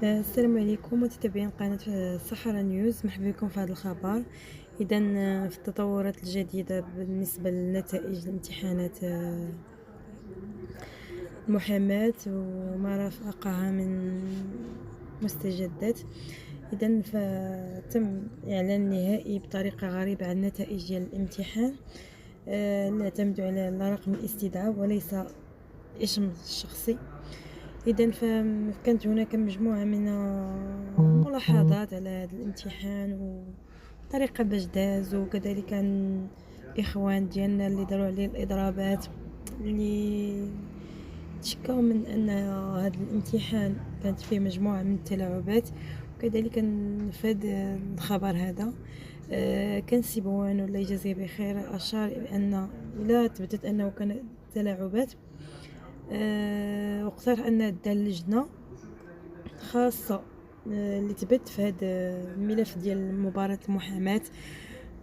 السلام عليكم متابعين قناة الصحراء نيوز، مرحبا بكم في هذا الخبر. إذا في التطورات الجديدة بالنسبة لنتائج الامتحانات المحاماة وما رافقها من مستجدات. إذا فتم إعلان نهائي بطريقة غريبة عن نتائج ديال الامتحان اللي اعتمدوا على رقم الاستدعاء وليس اسم الشخصي. إذا فكانت هناك مجموعة من الملاحظات على هذا الامتحان وطريقة باش داز، وكذلك عن الإخوان ديالنا اللي داروا عليه الإضرابات، اللي تشكاو من أن هذا الامتحان كانت فيه مجموعة من التلاعبات. وكذلك في هذا الخبر هذا كان سيبوان الله يجازيه بخير أشار إلى أن إلا ثبتت أنه كان تلاعبات واقترح أن دار لجنة خاصة اللي تبت في هذا الملف ديال مباراة المحاماة